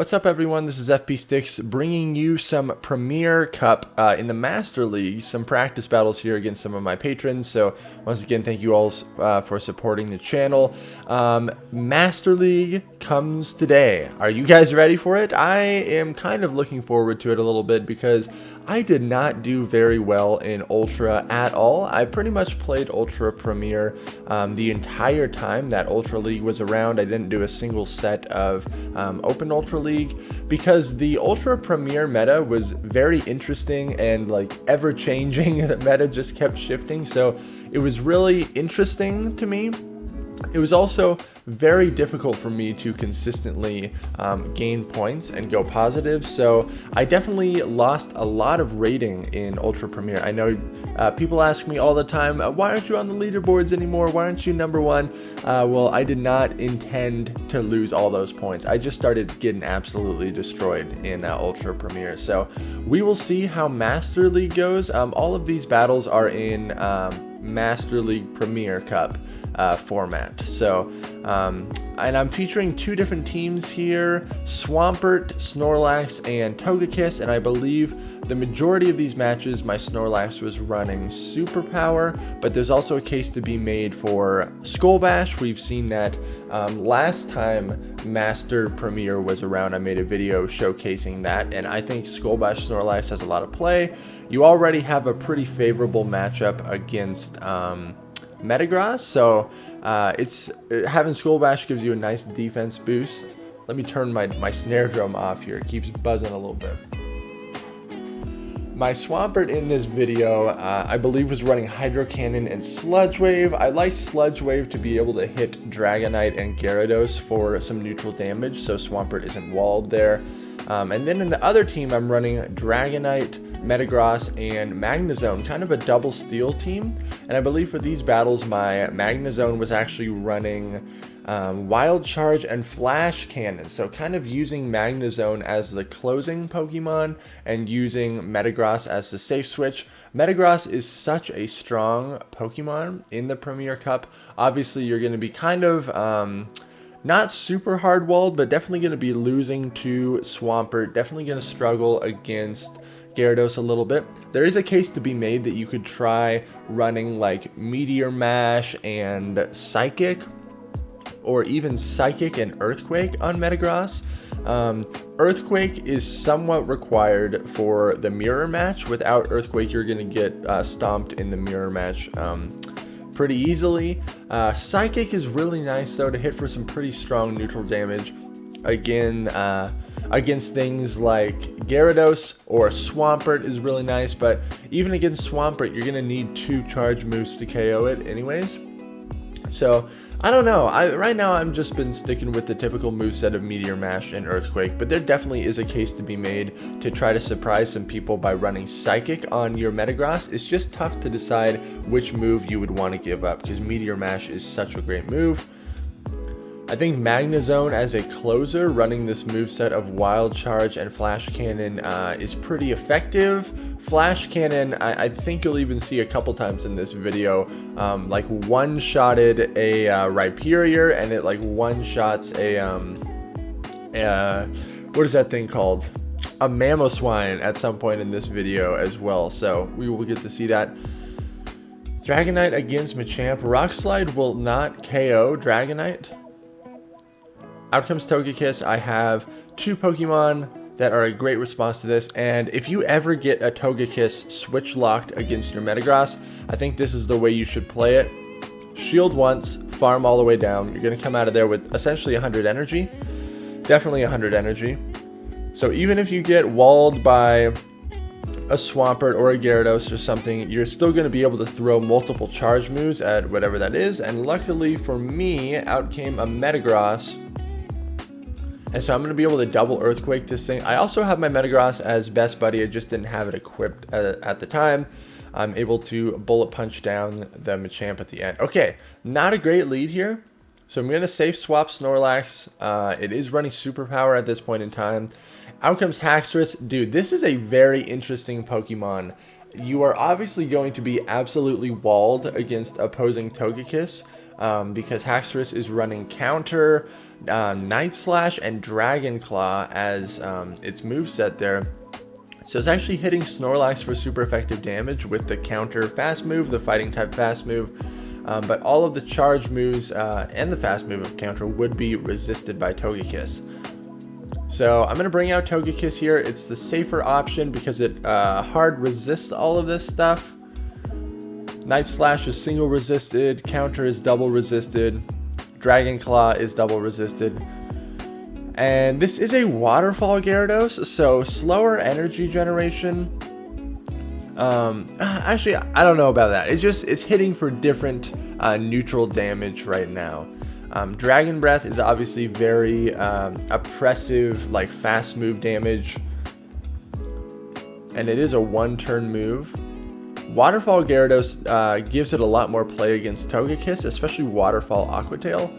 What's up, everyone? This is FP Sticks bringing you some Premier Cup in the Master League, some practice battles here against some of my patrons. So once again, thank you all for supporting the channel. Master League comes today. Are you guys ready for it? I am kind of looking forward to it a little bit because I did not do very well in Ultra at all. I pretty much played Ultra Premier the entire time that Ultra League was around. I didn't do a single set of Open Ultra League because the Ultra Premier meta was very interesting and like ever changing. The meta just kept shifting, so it was really interesting to me. It was also very difficult for me to consistently gain points and go positive, so I definitely lost a lot of rating in Ultra Premier. I know people ask me all the time, why aren't you on the leaderboards anymore? Why aren't you #1? Well, I did not intend to lose all those points. I just started getting absolutely destroyed in Ultra Premier. So we will see how Master League goes. All of these battles are in Master League Premier Cup format. So and I'm featuring two different teams here, Swampert, Snorlax, and Togekiss, and I believe the majority of these matches my Snorlax was running Superpower, but there's also a case to be made for Skull Bash. We've seen that last time Master Premier was around. I made a video showcasing that, and I think Skull Bash Snorlax has a lot of play. You already have a pretty favorable matchup against Metagross, so having Skull Bash gives you a nice defense boost. Let me turn my snare drum off here. It keeps buzzing a little bit. My Swampert in this video, I believe, was running Hydro Cannon and Sludge Wave. I like Sludge Wave to be able to hit Dragonite and Gyarados for some neutral damage, so Swampert isn't walled there. And then in the other team, I'm running Dragonite, Metagross, and Magnezone, kind of a double steal team. And I believe for these battles, my Magnezone was actually running Wild Charge and Flash Cannon, so kind of using Magnezone as the closing Pokemon and using Metagross as the safe switch. Metagross is such a strong Pokemon in the Premier Cup. Obviously, you're going to be kind of not super hard walled, but definitely going to be losing to Swampert, definitely going to struggle against Gyarados a little bit. There is a case to be made that you could try running like Meteor Mash and Psychic, or even Psychic and Earthquake on Metagross. Earthquake is somewhat required for the mirror match. Without Earthquake, you're going to get stomped in the mirror match pretty easily. Psychic is really nice though to hit for some pretty strong neutral damage. Again, against things like Gyarados or Swampert is really nice, but even against Swampert, you're going to need 2 charge moves to KO it anyways. So I don't know. Right now I'm just been sticking with the typical moveset of Meteor Mash and Earthquake, but there definitely is a case to be made to try to surprise some people by running Psychic on your Metagross. It's just tough to decide which move you would want to give up because Meteor Mash is such a great move. I think Magnezone as a closer, running this moveset of Wild Charge and Flash Cannon is pretty effective. Flash Cannon, I think you'll even see a couple times in this video, like one-shotted a Rhyperior, and it like one-shots a, what is that thing called? A Mamoswine at some point in this video as well, so we will get to see that. Dragonite against Machamp. Rock Slide will not KO Dragonite. Out comes Togekiss. I have 2 Pokemon that are a great response to this, and if you ever get a Togekiss switch locked against your Metagross, I think this is the way you should play it. Shield once, farm all the way down. You're going to come out of there with essentially 100 energy. Definitely 100 energy. So even if you get walled by a Swampert or a Gyarados or something, you're still going to be able to throw multiple charge moves at whatever that is, and luckily for me, out came a Metagross. And so I'm going to be able to double Earthquake this thing. I also have my Metagross as best buddy. I just didn't have it equipped at the time. I'm able to bullet punch down the Machamp at the end. Okay, not a great lead here. So I'm going to safe swap Snorlax. It is running Superpower at this point in time. Out comes Haxorus. Dude, this is a very interesting Pokemon. You are obviously going to be absolutely walled against opposing Togekiss. because Haxorus is running counter, Night Slash, and Dragon Claw as its moveset there. So it's actually hitting Snorlax for super effective damage with the counter fast move, the fighting type fast move, but all of the charge moves and the fast move of counter would be resisted by Togekiss. So I'm going to bring out Togekiss here. It's the safer option because it hard resists all of this stuff. Night Slash is single resisted, counter is double resisted, Dragon Claw is double resisted. And this is a waterfall Gyarados, so slower energy generation. Actually, I don't know about that. It's hitting for different neutral damage right now. Dragon Breath is obviously very oppressive, like fast move damage, and it is a one-turn move. Waterfall Gyarados gives it a lot more play against Togekiss, especially Waterfall Aqua Tail.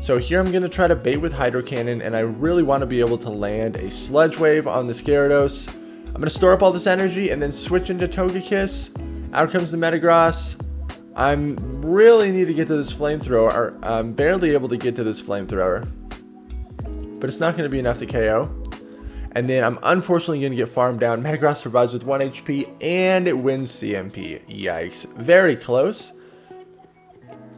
So here I'm going to try to bait with Hydro Cannon, and I really want to be able to land a Sludge Wave on this Gyarados. I'm going to store up all this energy and then switch into Togekiss. Out comes the Metagross. I really need to get to this Flamethrower. I'm barely able to get to this Flamethrower, but it's not going to be enough to KO. And then I'm unfortunately going to get farmed down. Metagross survives with 1 HP and it wins CMP. Yikes. Very close.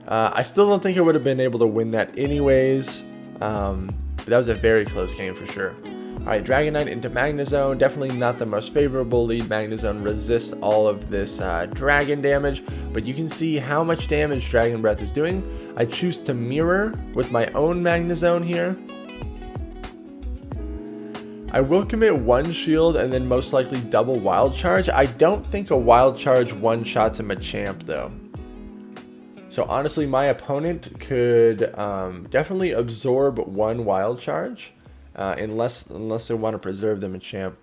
I still don't think I would have been able to win that anyways. But that was a very close game for sure. Alright, Dragonite into Magnezone. Definitely not the most favorable lead. Magnezone resists all of this dragon damage. But you can see how much damage Dragon Breath is doing. I choose to mirror with my own Magnezone here. I will commit one shield and then most likely double Wild Charge. I don't think a Wild Charge one-shots him a champ though. So honestly, my opponent could definitely absorb one Wild Charge unless they want to preserve them a champ.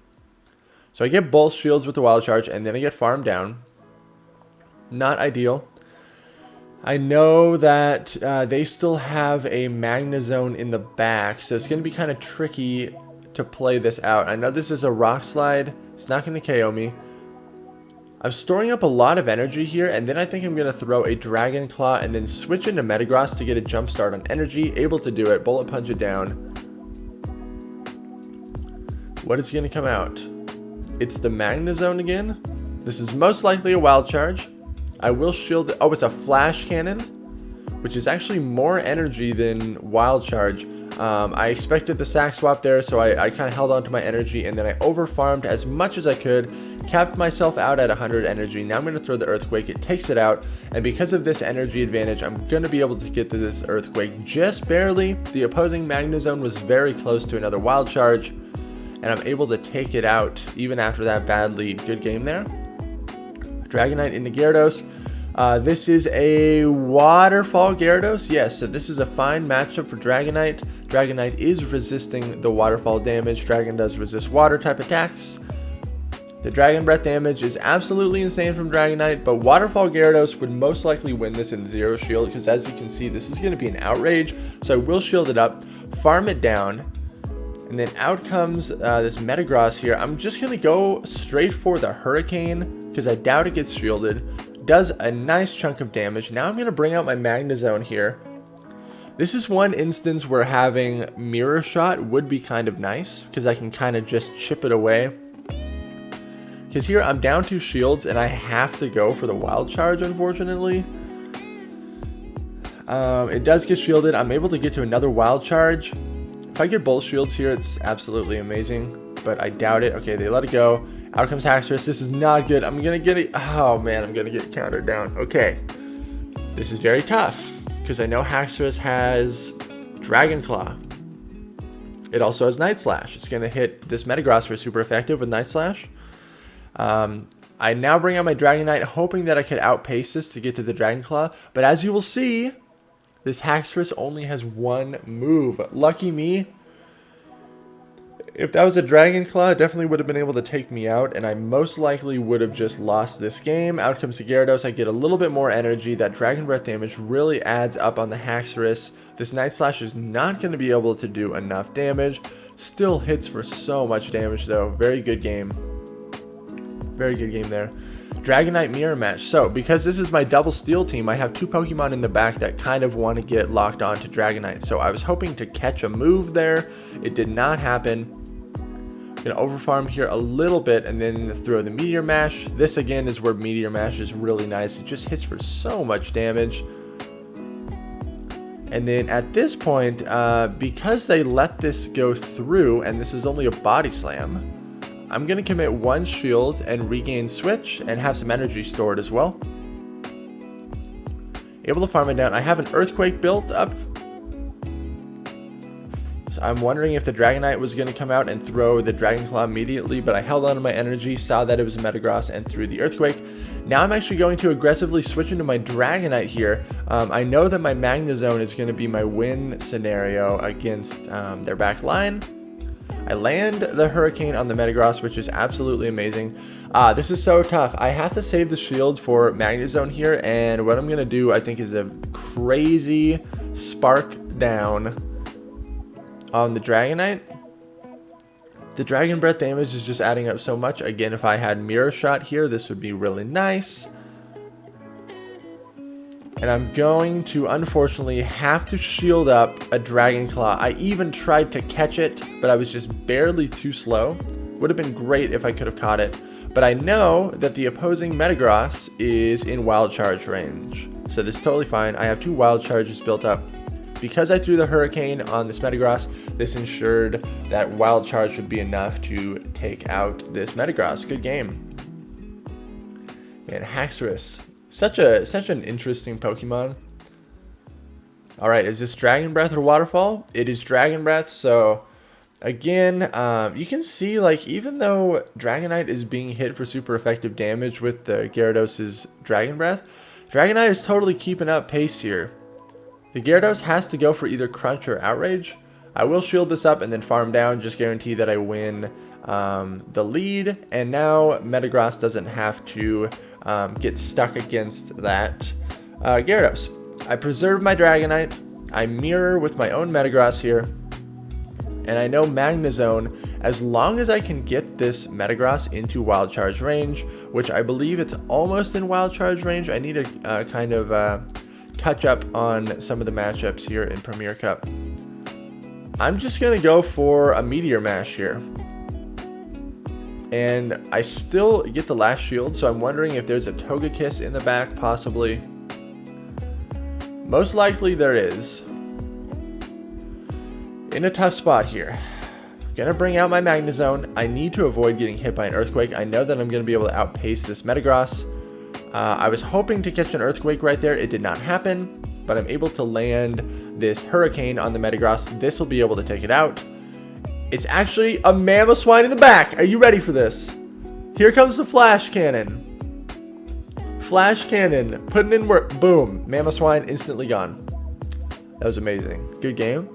So I get both shields with the Wild Charge and then I get farmed down. Not ideal. I know that they still have a Magnezone in the back, so it's going to be kind of tricky to play this out. I know this is a Rock Slide. It's not going to KO me. I'm storing up a lot of energy here, and then I think I'm going to throw a Dragon Claw and then switch into Metagross to get a jump start on energy. Able to do it. Bullet Punch it down. What is going to come out? It's the Magnezone again. This is most likely a Wild Charge. I will shield it. Oh, it's a Flash Cannon, which is actually more energy than Wild Charge. I expected the sack swap there, so I kind of held on to my energy, and then I over-farmed as much as I could, capped myself out at 100 energy. Now I'm going to throw the Earthquake. It takes it out, and because of this energy advantage, I'm going to be able to get to this Earthquake just barely. The opposing Magnezone was very close to another Wild Charge, and I'm able to take it out even after that bad lead. Good game there. Dragonite into Gyarados. This is a Waterfall Gyarados. Yes, so this is a fine matchup for Dragonite. Dragonite is resisting the Waterfall damage. Dragon does resist water type attacks. The Dragon Breath damage is absolutely insane from Dragonite, but Waterfall Gyarados would most likely win this in zero shield because as you can see, this is going to be an outrage. So I will shield it up, farm it down, and then out comes this Metagross here. I'm just going to go straight for the Hurricane because I doubt it gets shielded. Does a nice chunk of damage. Now I'm going to bring out my Magnezone here. This is one instance where having Mirror Shot would be kind of nice because I can kind of just chip it away. Because here I'm down 2 shields and I have to go for the Wild Charge, unfortunately. It does get shielded. I'm able to get to another Wild Charge. If I get both shields here, it's absolutely amazing. But I doubt it. Okay, they let it go. Out comes Haxorus. This is not good. I'm going to get it. Oh, man, I'm going to get countered down. Okay. This is very tough because I know Haxorus has Dragon Claw. It also has Night Slash. It's going to hit this Metagross for super effective with Night Slash. I now bring out my Dragonite, hoping that I could outpace this to get to the Dragon Claw. But as you will see, this Haxorus only has one move. Lucky me. If that was a Dragon Claw, it definitely would have been able to take me out, and I most likely would have just lost this game. Out comes the Gyarados. I get a little bit more energy. That Dragon Breath damage really adds up on the Haxorus. This Night Slash is not going to be able to do enough damage. Still hits for so much damage, though. Very good game. Very good game there. Dragonite mirror match. So because this is my double steel team, I have 2 Pokemon in the back that kind of want to get locked on to Dragonite. So I was hoping to catch a move there. It did not happen. Gonna overfarm here a little bit and then throw the Meteor Mash. This again is where Meteor Mash is really nice. It just hits for so much damage. And then at this point, because they let this go through and this is only a Body Slam, I'm gonna commit 1 shield and regain switch and have some energy stored as well. Able to farm it down. I have an Earthquake built up. I'm wondering if the Dragonite was going to come out and throw the Dragon Claw immediately, but I held on to my energy, saw that it was a Metagross, and threw the Earthquake. Now I'm actually going to aggressively switch into my Dragonite here. I know that my Magnezone is going to be my win scenario against their back line. I land the Hurricane on the Metagross, which is absolutely amazing. This is so tough. I have to save the shield for Magnezone here, and what I'm going to do, I think, is a crazy Spark down on the Dragonite. The Dragon Breath damage is just adding up so much. Again, if I had Mirror Shot here, this would be really nice. And I'm going to, unfortunately, have to shield up a Dragon Claw. I even tried to catch it, but I was just barely too slow. Would have been great if I could have caught it. But I know that the opposing Metagross is in Wild Charge range. So this is totally fine. I have 2 Wild Charges built up. Because I threw the Hurricane on this Metagross, this ensured that Wild Charge would be enough to take out this Metagross. Good game. Man, Haxorus. Such an interesting Pokemon. Alright, is this Dragon Breath or Waterfall? It is Dragon Breath, so again, you can see, like, even though Dragonite is being hit for super effective damage with the Gyarados' Dragon Breath, Dragonite is totally keeping up pace here. The Gyarados has to go for either Crunch or Outrage. I will shield this up and then farm down, just guarantee that I win the lead. And now Metagross doesn't have to get stuck against that Gyarados. I preserve my Dragonite. I mirror with my own Metagross here. And I know Magnezone, as long as I can get this Metagross into Wild Charge range, which I believe it's almost in Wild Charge range. I need to kind of touch up on some of the matchups here in Premier Cup. I'm just going to go for a Meteor Mash here. And I still get the last shield, so I'm wondering if there's a Togekiss in the back, possibly. Most likely there is. In a tough spot here. Gonna bring out my Magnezone. I need to avoid getting hit by an Earthquake. I know that I'm going to be able to outpace this Metagross. I was hoping to catch an Earthquake right there. It did not happen, but I'm able to land this Hurricane on the Metagross. This will be able to take it out. It's actually a Mamoswine in the back. Are you ready for this? Here comes the Flash Cannon. Flash Cannon. Putting in work. Boom. Mamoswine instantly gone. That was amazing. Good game.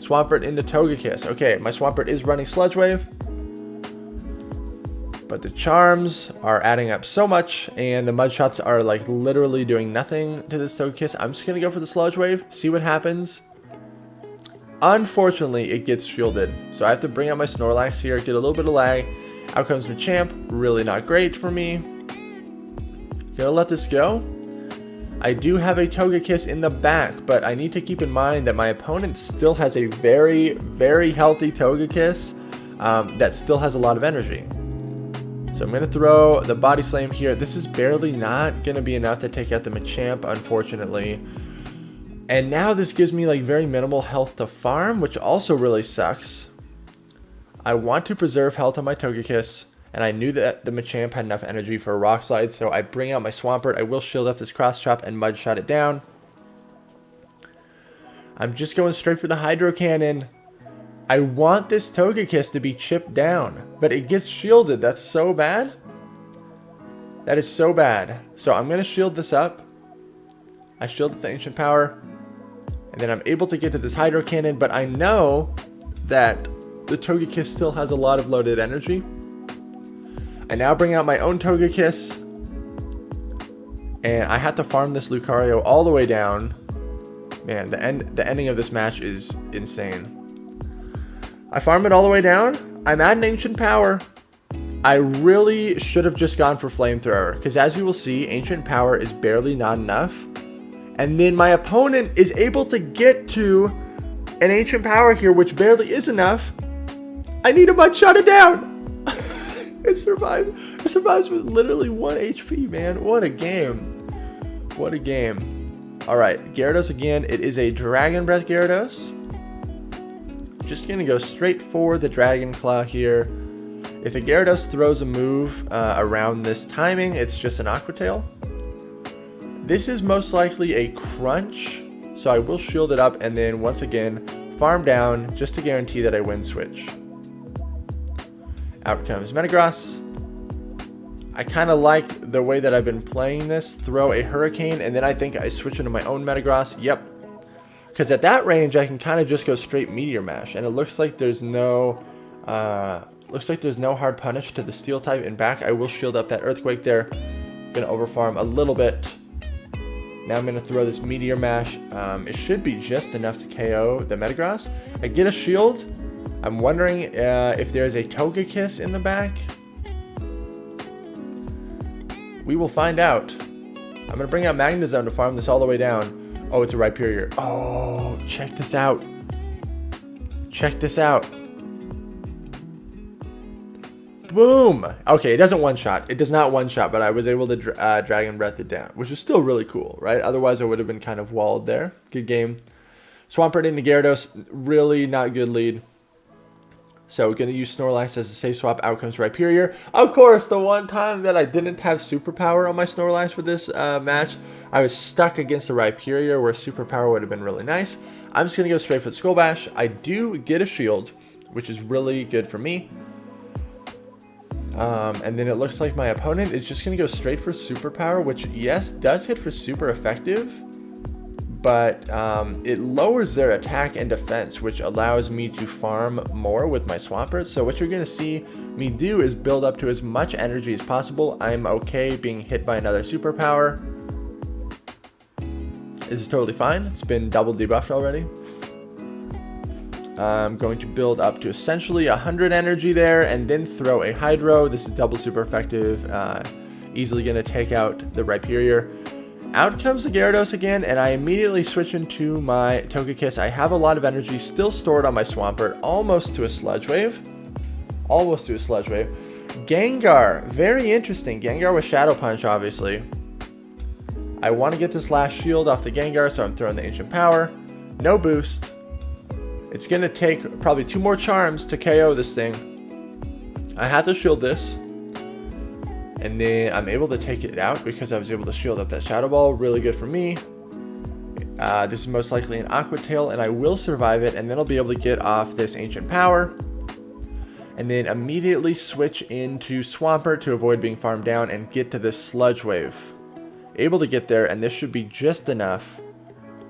Swampert into Togekiss. Okay, my Swampert is running Sludge Wave. But the charms are adding up so much, and the mud shots are like literally doing nothing to this Togekiss. I'm just going to go for the Sludge Wave, see what happens. Unfortunately, it gets shielded. So I have to bring out my Snorlax here, get a little bit of lag. Out comes Machamp, really not great for me. Gonna let this go. I do have a Togekiss in the back, but I need to keep in mind that my opponent still has a very, very healthy Togekiss that still has a lot of energy. So I'm going to throw the Body Slam here. This is barely not going to be enough to take out the Machamp, unfortunately. And now this gives me like very minimal health to farm, which also really sucks. I want to preserve health on my Togekiss, and I knew that the Machamp had enough energy for a Rock Slide, so I bring out my Swampert. I will shield up this Cross Chop and Mud Shot it down. I'm just going straight for the Hydro Cannon. I want this Togekiss to be chipped down, but it gets shielded. That's so bad. That is so bad. So I'm going to shield this up. I shielded the Ancient Power, and then I'm able to get to this Hydro Cannon, but I know that the Togekiss still has a lot of loaded energy. I now bring out my own Togekiss, and I have to farm this Lucario all the way down. Man, the ending of this match is insane. I farm it all the way down. I'm at an Ancient Power. I really should have just gone for Flamethrower, because as you will see, Ancient Power is barely not enough. And then my opponent is able to get to an Ancient Power here, which barely is enough. I need him, shut it down. It survived. It survives with literally 1 HP, man. What a game. What a game. All right, Gyarados again. It is a Dragon Breath Gyarados. Just going to go straight for the Dragon Claw here. If the Gyarados throws a move around this timing, it's just an Aqua Tail. This is most likely a Crunch, so I will shield it up and then once again farm down just to guarantee that I win switch. Out comes Metagross. I kind of like the way that I've been playing this. Throw a Hurricane and then I think I switch into my own Metagross. Yep. Because at that range I can kind of just go straight Meteor Mash, and it looks like there's no hard punish to the Steel type in back. I will shield up that Earthquake there. Gonna overfarm a little bit. Now I'm gonna throw this Meteor Mash. It should be just enough to KO the Metagross. I get a shield. I'm wondering if there's a Togekiss in the back. We will find out. I'm gonna bring out Magnezone to farm this all the way down. Oh, it's a Rhyperior. Oh, check this out. Check this out. Boom. Okay, it doesn't one-shot. It does not one-shot, but I was able to Dragon Breath it down, which is still really cool, right? Otherwise, I would have been kind of walled there. Good game. Swampert into Gyarados. Really not good lead. So, going to use Snorlax as a safe swap. Out comes Rhyperior. Of course, the one time that I didn't have Superpower on my Snorlax for this match, I was stuck against a Rhyperior where Superpower would have been really nice. I'm just going to go straight for the Skull Bash. I do get a shield, which is really good for me. And then it looks like my opponent is just going to go straight for Superpower, which, yes, does hit for super effective. But it lowers their attack and defense, which allows me to farm more with my Swampert. So what you're going to see me do is build up to as much energy as possible. I'm okay being hit by another Superpower. This is totally fine. It's been double debuffed already. I'm going to build up to essentially 100 energy there and then throw a Hydro. This is double super effective. Easily going to take out the Rhyperior. Out comes the Gyarados again, and I immediately switch into my Togekiss. I have a lot of energy still stored on my Swampert, almost to a Sludge Wave. Almost to a Sludge Wave. Gengar, very interesting. Gengar with Shadow Punch, obviously. I want to get this last shield off the Gengar, so I'm throwing the Ancient Power. No boost. It's going to take probably 2 more charms to KO this thing. I have to shield this. And then I'm able to take it out because I was able to shield up that Shadow Ball. Really good for me. This is most likely an Aqua Tail, and I will survive it. And then I'll be able to get off this Ancient Power. And then immediately switch into Swampert to avoid being farmed down and get to this Sludge Wave. Able to get there, and this should be just enough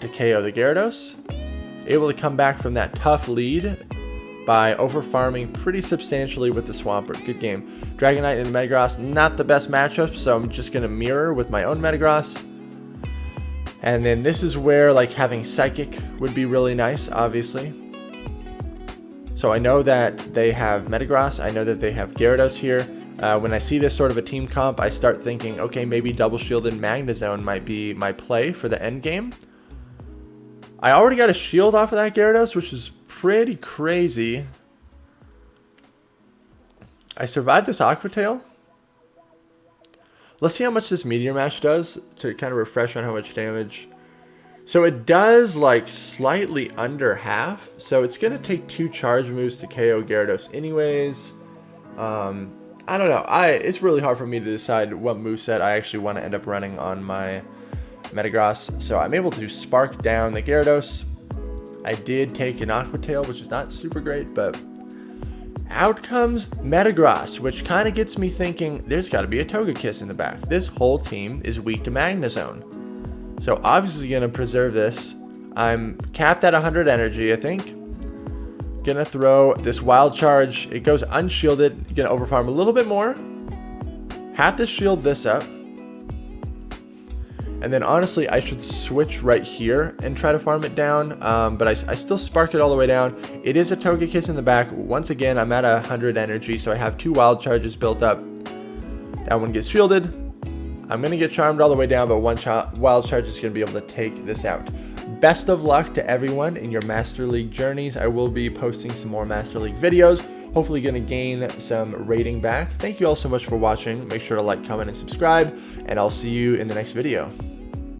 to KO the Gyarados. Able to come back from that tough lead by over-farming pretty substantially with the Swampert. Good game. Dragonite and Metagross, not the best matchup, so I'm just going to mirror with my own Metagross. And then this is where like having Psychic would be really nice, obviously. So I know that they have Metagross, I know that they have Gyarados here. When I see this sort of a team comp, I start thinking, okay, maybe Double Shielded Magnezone might be my play for the end game. I already got a shield off of that Gyarados, which is pretty crazy. I survived this Aqua Tail. Let's see how much this Meteor Mash does to kind of refresh on how much damage. So it does like slightly under half. So it's going to take 2 charge moves to KO Gyarados anyways. I don't know. It's really hard for me to decide what moveset I actually want to end up running on my Metagross. So I'm able to spark down the Gyarados. I did take an Aqua Tail, which is not super great, but out comes Metagross, which kind of gets me thinking there's got to be a Togekiss in the back. This whole team is weak to Magnezone. So obviously going to preserve this. I'm capped at 100 energy, I think. Gonna throw this Wild Charge. It goes unshielded. Gonna overfarm a little bit more. Have to shield this up. And then honestly, I should switch right here and try to farm it down, but I still spark it all the way down. It is a Togekiss in the back. Once again, I'm at 100 energy, so I have 2 wild charges built up. That one gets shielded. I'm going to get charmed all the way down, but one wild charge is going to be able to take this out. Best of luck to everyone in your Master League journeys. I will be posting some more Master League videos. Hopefully going to gain some rating back. Thank you all so much for watching. Make sure to like, comment, and subscribe, and I'll see you in the next video.